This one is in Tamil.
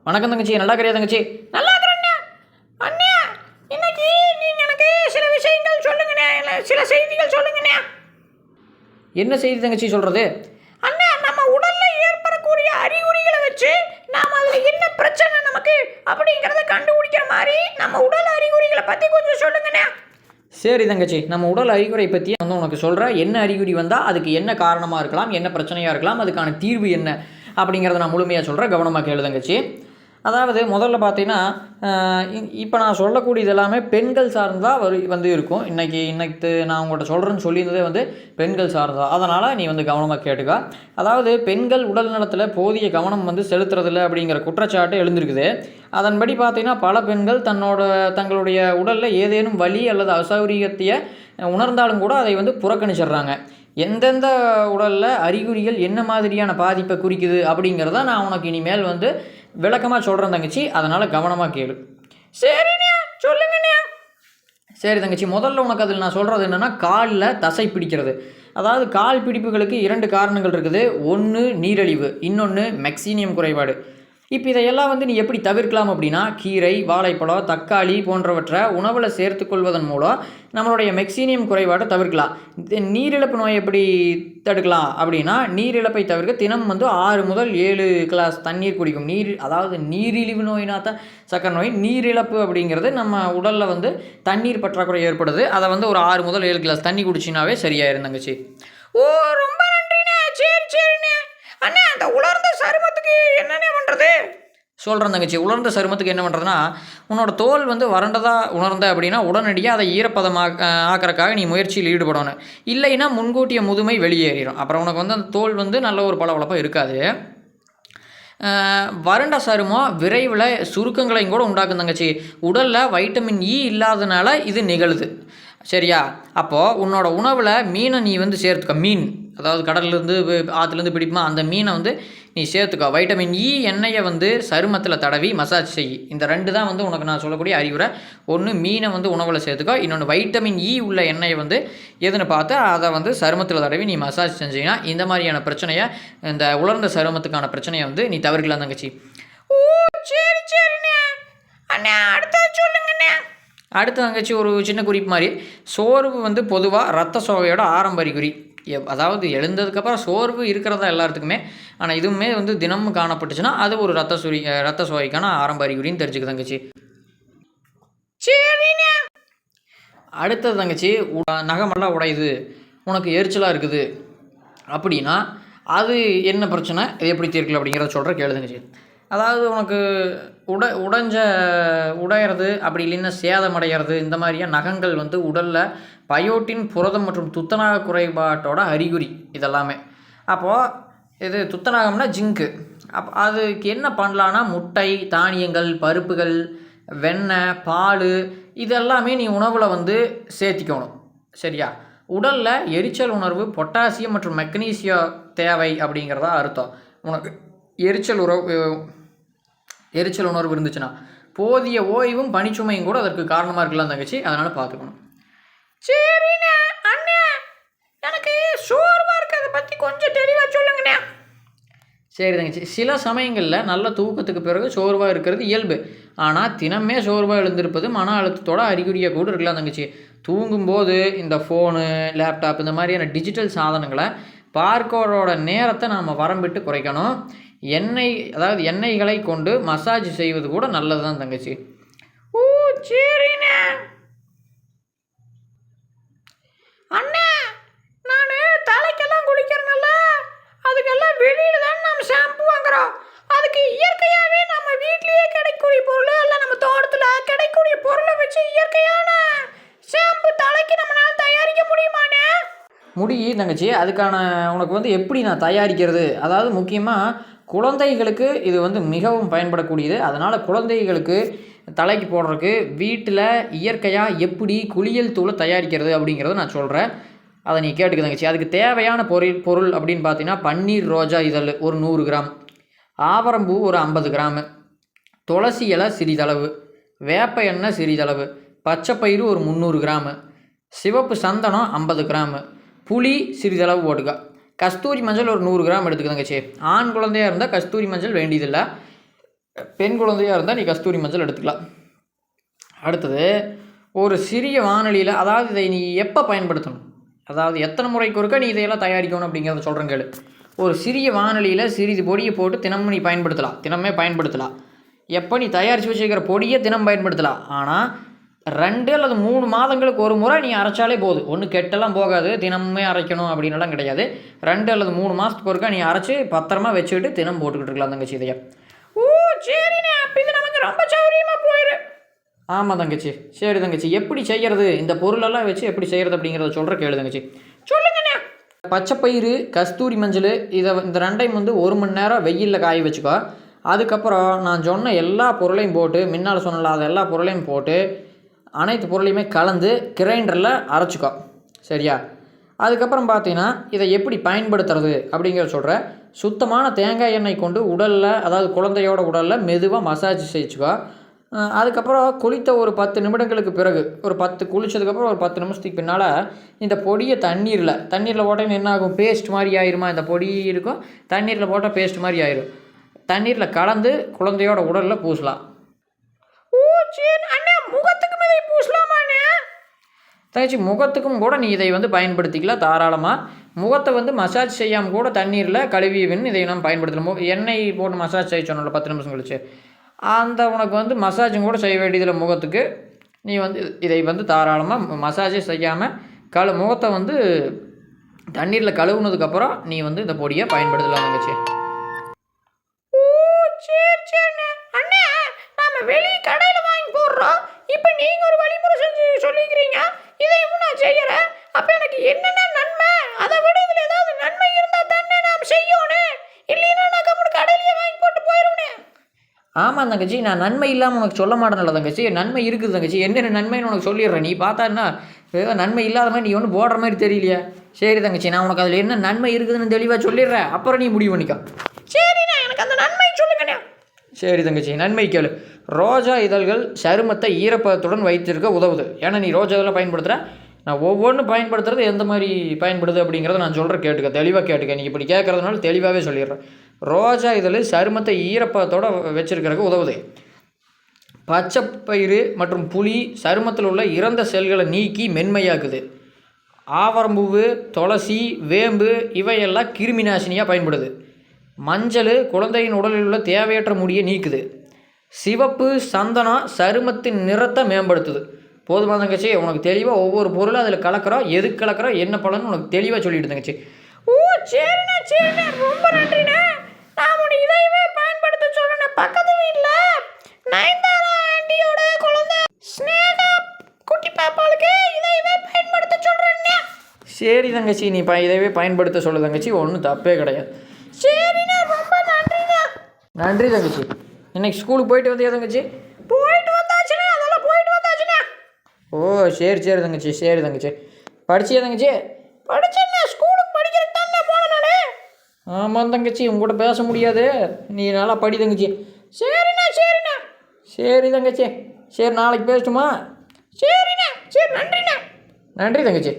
வணக்கம் தங்கச்சி, நல்லா இருக்கிறியா தங்கச்சி? நல்லா இருக்கிறேண்ணா. அண்ணா, இன்னைக்கு நீங்கள் எனக்கு சில விஷயங்கள் சொல்லுங்கண்ணே, இல்லை சில செய்திகள் சொல்லுங்கண்ணே. என்ன செய்தி தங்கச்சி சொல்கிறது? அண்ணா, நம்ம உடலில் ஏற்படக்கூடிய அறிகுறிகளை வச்சு நாம் அதில் என்ன பிரச்சனை நமக்கு அப்படிங்கிறத கண்டுபிடிக்கிற மாதிரி நம்ம உடல் அறிகுறிகளை பற்றி கொஞ்சம் சொல்லுங்கண்ணே. சரி தங்கச்சி, நம்ம உடல் அறிகுறி பற்றி உனக்கு சொல்கிறேன். என்ன அறிகுறி வந்தால் அதுக்கு என்ன காரணமாக இருக்கலாம், என்ன பிரச்சனையாக இருக்கலாம், அதுக்கான தீர்வு என்ன அப்படிங்கிறத நான் முழுமையாக சொல்கிறேன். கவனமாக கேளு தங்கச்சி. அதாவது முதல்ல பார்த்தீங்கன்னா, இப்போ நான் சொல்லக்கூடியது எல்லாமே பெண்கள் சார்ந்ததாக வந்து இருக்கும். இன்றைக்கி நான் உங்கள்கிட்ட சொல்கிறேன்னு சொல்லியிருந்ததே வந்து பெண்கள் சார்ந்ததா. அதனால் நீ வந்து கவனமாக கேட்டுக்க. அதாவது பெண்கள் உடல் நலத்தில் போதிய கவனம் வந்து செலுத்துறதில்லை அப்படிங்கிற குற்றச்சாட்டு எழுந்திருக்குது. அதன்படி பார்த்திங்கன்னா பல பெண்கள் தங்களுடைய உடலில் ஏதேனும் வலி அல்லது அசௌகரியத்தை உணர்ந்தாலும் கூட அதை வந்து புறக்கணிச்சிடுறாங்க. எந்தெந்த உடலில் அறிகுறிகள் என்ன மாதிரியான பாதிப்பை குறிக்குது அப்படிங்கிறத நான் உனக்கு இனிமேல் வந்து விளக்கமாக சொல்கிறேன் தங்கச்சி. அதனால் கவனமாக கேளு. சரிண்ணே, சொல்லுங்கண்ணே. சரி தங்கச்சி, முதல்ல உனக்கு அதில் நான் சொல்கிறது என்னென்னா, காலில் தசை பிடிக்கிறது. அதாவது கால் பிடிப்புகளுக்கு 2 காரணங்கள் இருக்குது. ஒன்று நீரிழிவு, இன்னொன்று மெக்னீசியம் குறைபாடு. இப்போ இதையெல்லாம் வந்து நீ எப்படி தவிர்க்கலாம் அப்படின்னா, கீரை, வாழைப்பழம், தக்காளி போன்றவற்றை உணவில் சேர்த்துக்கொள்வதன் மூலம் நம்மளுடைய மெக்னீசியம் குறைபாட்டை தவிர்க்கலாம். நீரிழப்பு நோய் எப்படி தடுக்கலாம் அப்படின்னா, நீரிழப்பை தவிர்க்க தினம் வந்து 6 முதல் 7 கிளாஸ் தண்ணீர் குடிக்கும். அதாவது நீரிழிவு நோயினா தான் சக்கரை நோய். நீரிழப்பு அப்படிங்கிறது நம்ம உடலில் வந்து தண்ணீர் பற்றாக்குறை ஏற்படுது. அதை வந்து ஒரு 6 முதல் 7 கிளாஸ் தண்ணி குடிச்சினாவே சரியாயிருந்தங்கச்சி. ஓ, ரொம்ப நன்றிண்ணே. சரிண்ணே. அண்ணா, அந்த உலர்ந்த சருமத்துக்கு என்னென்ன பண்ணுறது? சொல்கிறேன் தங்கச்சி. உலர்ந்த சருமத்துக்கு என்ன பண்ணுறதுன்னா, உன்னோட தோல் வந்து வறண்டதாக உணர்ந்த அப்படின்னா உடனடியாக அதை ஈரப்பதமாக ஆக்கிறதுக்காக நீ முயற்சியில் ஈடுபடணும். இல்லைன்னா முன்கூட்டிய முதுமை வெளியேறிடும். அப்புறம் உனக்கு வந்து அந்த தோல் வந்து நல்ல ஒரு பளபளப்பாக இருக்காது. வறண்ட சருமம் விரைவில் சுருக்கங்களையும் கூட உண்டாக்கும் தங்கச்சி. உடலில் வைட்டமின் இ இல்லாதனால இது நிகழுது. சரியா? அப்போது உன்னோட உணவில் மீனை நீ வந்து சேர்த்துக்க. மீன், அதாவது கடல்லேருந்து ஆற்றுலேருந்து பிடிப்புமா, அந்த மீனை வந்து நீ சேர்த்துக்கோ. வைட்டமின் இ எண்ணெயை வந்து சருமத்தில் தடவி மசாஜ் செய். இந்த 2 தான் வந்து உனக்கு நான் சொல்லக்கூடிய அறிவுரை. ஒன்று மீனை வந்து உணவில் சேர்த்துக்கோ, இன்னொன்று வைட்டமின் இ உள்ள எண்ணெயை வந்து எதுன்னு பார்த்து அதை வந்து சருமத்தில் தடவி நீ மசாஜ் செஞ்சீங்கன்னா இந்த மாதிரியான பிரச்சனையை, இந்த உலர்ந்த சருமத்துக்கான பிரச்சனையை வந்து நீ தவிர்க்கலாம் தங்கச்சி. ஓ, சரிண்ணே. அண்ணா, அடுத்தது சொல்லுங்கண்ணே. அடுத்த தங்கச்சி ஒரு சின்ன குறிப்பு மாதிரி, சோர்வு வந்து பொதுவாக ரத்த சோகையோட ஆரம்ப அறிகுறி. அதாவது எழுந்ததுக்கப்புறம் சோர்வு இருக்கிறதா எல்லாத்துக்குமே. ஆனால் இதுவுமே வந்து தினமும் காணப்பட்டுச்சுன்னா அது ஒரு ரத்த சோகைக்கான ஆரம்ப அறிகுறின்னு தெரிஞ்சுக்க தங்கச்சி. சரிண்ணே. அடுத்தது தங்கச்சி, நகமெல்லாம் உடையுது, உனக்கு எரிச்சலாக இருக்குது அப்படின்னா அது என்ன பிரச்சனை, இது எப்படி தீர்க்கல அப்படிங்கிறத சொல்கிற கேளு தங்கச்சி. அதாவது உனக்கு உடையிறது அப்படி இல்லைன்னா சேதமடைகிறது, இந்த மாதிரியாக நகங்கள் வந்து உடலில் பயோட்டின், புரதம் மற்றும் துத்தநாக குறைபாட்டோட அறிகுறி இதெல்லாமே. அப்போது இது துத்தநாகம்னா ஜிங்கு. அதுக்கு என்ன பண்ணலான்னா, முட்டை, தானியங்கள், பருப்புகள், வெண்ணெய், பால் இதெல்லாமே நீ உணவில் வந்து சேர்த்திக்கணும். சரியா? உடலில் எரிச்சல் உணர்வு, பொட்டாசியம் மற்றும் மெக்னீசியம் தேவை அப்படிங்கிறதா அர்த்தம். உனக்கு எரிச்சல் உணர்வு இருந்துச்சுன்னா போதிய ஓய்வும் பனிச்சுமையும் கூட அதற்கு காரணமாக இருக்கலாம் தங்கச்சி. அதனால் பார்த்துக்கணும். சரிண்ணே. அண்ணே, எனக்கு சோர்வாக இருக்குது, அதை பற்றி கொஞ்சம் தெளிவாக சொல்லுங்கண்ணே. சரி தங்கச்சி, சில சமயங்களில் நல்ல தூக்கத்துக்கு பிறகு சோர்வாக இருக்கிறது இயல்பு. ஆனால் தினமே சோர்வாக எழுந்திருப்பது மன அழுத்தத்தோட அறிகுறியாக கூட இருக்கலாம் தங்கச்சி. தூங்கும்போது இந்த ஃபோனு, லேப்டாப் இந்த மாதிரியான டிஜிட்டல் சாதனங்களை பார்க்கறோட நேரத்தை நாம் வரம்பிட்டு குறைக்கணும். எண்ணெய்களை கொண்டு மசாஜ் செய்வது கூட நல்லது தான் தங்கச்சி. ஓ, சரிண்ணே. அண்ணே, நான் தலைக்கெல்லாம் குளிக்கிறனால அதுக்கெல்லாம் வெளியில் தான் நம்ம ஷாம்பு வாங்குறோம். அதுக்கு இயற்கையாகவே நம்ம வீட்லேயே கிடைக்கக்கூடிய பொருள், இல்லை நம்ம தோட்டத்தில் கிடைக்கக்கூடிய பொருளை வச்சு இயற்கையான ஷாம்பு தலைக்கு நம்மளால் தயாரிக்க முடியுமாண்ணே? முடியும் தங்கச்சி. அதுக்கான உனக்கு வந்து எப்படி நான் தயாரிக்கிறது, அதாவது முக்கியமாக குழந்தைகளுக்கு இது வந்து மிகவும் பயன்படக்கூடியது. அதனால் குழந்தைகளுக்கு தலைக்கு போடுறதுக்கு வீட்டில் இயற்கையாக எப்படி குளியல் தூளை தயாரிக்கிறது அப்படிங்கிறத நான் சொல்கிறேன். அதை நீ கேட்டுக்க தங்கச்சி. அதுக்கு தேவையான பொருள் அப்படின்னு பார்த்தீங்கன்னா, பன்னீர் ரோஜா இதழ் ஒரு 100 கிராம், ஆவரம்பூ ஒரு 50 கிராமு, துளசி இலை சிறிதளவு, வேப்ப எண்ணெய் சிறிதளவு, பச்சைப்பயிறு ஒரு 300 கிராமு, சிவப்பு சந்தனம் 50 கிராமு, புளி சிறிதளவு போட்டுக்க. கஸ்தூரி மஞ்சள் ஒரு 100 கிராம் எடுத்துக்க தங்கச்சி. ஆண் குழந்தையாக இருந்தால் கஸ்தூரி மஞ்சள் வேண்டியதில்லை. பெண் குழந்தையாக இருந்தால் நீ கஸ்தூரி மஞ்சள் எடுத்துக்கலாம். அடுத்தது ஒரு சிறிய வாணலியில், அதாவது இதை நீ எப்போ பயன்படுத்தணும், அதாவது எத்தனை முறைக்கு ஒருக்கா நீ இதையெல்லாம் தயாரிக்கணும் அப்படிங்கிறத சொல்கிறேன் கேளு. ஒரு சிறிய வாணலியில் சிறிது பொடியை போட்டு தினமும் நீ பயன்படுத்தலாம், தினமே பயன்படுத்தலாம். எப்போ நீ தயாரித்து வச்சுக்கிற பொடியை தினம் பயன்படுத்தலாம். ஆனால் 2 அல்லது 3 மாதங்களுக்கு ஒரு முறை நீ அரைச்சாலே போதும். ஒன்றும் கெட்டெல்லாம் போகாது, தினமுமே அரைக்கணும் அப்படின்னுலாம் கிடையாது. 2 அல்லது 3 மாதத்துக்கு ஒருக்கா நீ அரைச்சி பத்திரமா வச்சுக்கிட்டு தினம் போட்டுக்கிட்டு இருக்கலாம் தங்கச்சி இதையை. ஓ சரிண்ணே, அப்போ இது நமக்கு ரொம்ப சௌரியமாக போயிடு. ஆமாம் தங்கச்சி. சரி தங்கச்சி, எப்படி செய்கிறது, இந்த பொருளெல்லாம் வச்சு எப்படி செய்கிறது அப்படிங்கிறத சொல்கிற கேளு தங்கச்சி. சொல்லுங்கண்ணே. பச்சைப்பயிறு, கஸ்தூரி மஞ்சள், இந்த 2டையும் 1 மணி நேரம் வெயிலில் காய வச்சுக்கோ. அதுக்கப்புறம் நான் சொன்ன எல்லா பொருளையும் போட்டு, முன்னால் சொன்னல அது எல்லா பொருளையும் போட்டு அனைத்து பொருளையுமே கலந்து கிரைண்டரில் அரைச்சிக்கோ. சரியா? அதுக்கப்புறம் பார்த்தீங்கன்னா இதை எப்படி பயன்படுத்துறது அப்படிங்கிறத சொல்கிறேன். சுத்தமான தேங்காய் எண்ணெய் கொண்டு உடலில், அதாவது குழந்தையோட உடலில் மெதுவாக மசாஜ் செய்ச்சுக்கோ. அதுக்கப்புறம் குளித்த ஒரு 10 நிமிடங்களுக்கு பிறகு, குளித்ததுக்கப்புறம் ஒரு 10 நிமிஷத்துக்கு பின்னால் இந்த பொடியை தண்ணீரில் போட்டோன்னு என்ன ஆகும், பேஸ்ட் மாதிரி ஆயிருமா. இந்த பொடி இருக்கும், தண்ணீரில் போட்டால் பேஸ்ட் மாதிரி ஆயிரும். தண்ணீரில் கலந்து குழந்தையோட உடலில் பூசலாம். ஓ சரி அண்ணா, முகத்துக்கு மேலே பூசலாமாண்ணே? தங்கச்சி, முகத்துக்கும் கூட நீ இதை பயன்படுத்திக்கலாம் தாராளமாக. முகத்தை மசாஜ் செய்யாமல் கூட தண்ணீரில் கழுவிவின்னு இதை நம்ம பயன்படுத்தலாம். எண்ணெய் போட்டு மசாஜ் செய்ய சொன்னோம்ல 10 நிமிஷம் கழிச்சு, அந்த உனக்கு மசாஜும் கூட செய்ய வேண்டியதில் முகத்துக்கு. நீ இதை தாராளமாக மசாஜே செய்யாமல் முகத்தை தண்ணீரில் கழுவுனதுக்கப்புறம் நீ இந்த பொடியை பயன்படுத்தலாம் தங்கச்சி. ஓ சரி சரிண்ணே. அண்ணே, நாம வெளி கடையில் வாங்கி போடுறோம், இப்போ நீங்கள் ஒரு வழிமுறை செஞ்சு சொல்லிக்கிறீங்க, இதையும் நான் செய்கிறேன். அப்போ எனக்கு என்னென்ன நன்மை, அதை விட இதில் ஏதாவது நன்மை இருந்தால் தானே நாம் செய்யணும், இல்லைன்னா நான் கம்முனு கடையிலேயே வாங்கி போட்டு போயிடுவேனே. ஆமாம் தங்கச்சி, நான் நன்மை இல்லாமல் உனக்கு சொல்ல மாட்டேன்ல தங்கச்சி. நன்மை இருக்குது தங்கச்சி. என்னென்ன நன்மைன்னு உனக்கு சொல்லிடுறேன். நீ பார்த்தான்னா ஏதோ நன்மை இல்லாத மாதிரி நீ ஒன்றும் போடுற மாதிரி தெரியலையா? சரி தங்கச்சி, நான் உனக்கு அதில் என்ன நன்மை இருக்குதுன்னு தெளிவாக சொல்லிடுறேன், அப்புறம் நீ முடிவு பண்ணிக்கோ. சரிண்ணா, எனக்கு அந்த நன்மை சொல்லுங்கண்ணா. சரி தங்கச்சி, நன்மை கேளு. ரோஜா இதழ்கள் சருமத்தை ஈரப்பதத்துடன் வைத்திருக்க உதவுது. ஏன்னா நீ ரோஜா இதெல்லாம் பயன்படுத்துகிற, நான் ஒவ்வொன்றும் பயன்படுத்துறது எந்த மாதிரி பயன்படுது அப்படிங்கிறத நான் சொல்கிறேன், கேட்டுக்க, தெளிவாக கேட்டுக்க. நீ இப்படி கேட்குறதுனால தெளிவாகவே சொல்லிடுறேன். ரோஜா இதழ் சருமத்தை ஈரப்பதத்தோடு வச்சிருக்கிறதுக்கு உதவுது. பச்சைப்பயிறு மற்றும் புளி சருமத்தில் உள்ள இறந்த செல்களை நீக்கி மென்மையாக்குது. ஆவரம்பூவு, துளசி, வேம்பு இவையெல்லாம் கிருமி நாசினியாக பயன்படுது. மஞ்சள் குழந்தையின் உடலில் உள்ள தேவையற்ற முடியை நீக்குது. சிவப்பு சந்தனம் சருமத்தின் நிறத்தை மேம்படுத்துது. போதுமான தங்கச்சி, உனக்கு தெளிவாக ஒவ்வொரு பொருளும் அதில் கலக்கிறோம், எதுக்கு கலக்கிறோம், என்ன பலன்னு உனக்கு தெளிவாக சொல்லிட்டு தங்கச்சி. ஓ சரிண்ணா சரிண்ணா, ரொம்ப நன்றிண்ணா. நான் உன்னை இதையவே பயன்படுத்த சொல்கிறேன். பக்கத்து வீட்டில் நயன்தாரா ஆண்டியோட குழந்தை ஸ்னேகா குட்டி பாப்பாளுக்கு இதையவே பயன்படுத்த சொல்கிறேன்னா. சரி தங்கச்சி, நீ இதையவே பயன்படுத்த சொல்லு தங்கச்சி, ஒன்றும் தப்பே கிடையாது. சரிண்ணா, ரொம்ப நன்றிண்ணா. நன்றி தங்கச்சி. இன்னைக்கு ஸ்கூலுக்கு போயிட்டு வந்தியா தங்கச்சி? போயிட்டு வந்தாச்சுண்ணா, அதெல்லாம் போயிட்டு வந்தாச்சுண்ணா. ஓ சரி சரி தங்கச்சி, சரி தங்கச்சி. படிச்சியா தங்கச்சி? படிச்சேண்ணா, ஸ்கூலுக்கு படிக்கிறதுக்கு தானே போனே. ஆமாம் தங்கச்சி, உங்கள்கிட்ட பேச முடியாது, நீ நல்லா படி தங்கச்சி. சரிண்ணா சரிண்ணா. சரி தங்கச்சி, சரி நாளைக்கு பேசட்டுமா? சரிண்ணா சரி, நன்றிண்ணா. நன்றி தங்கச்சி.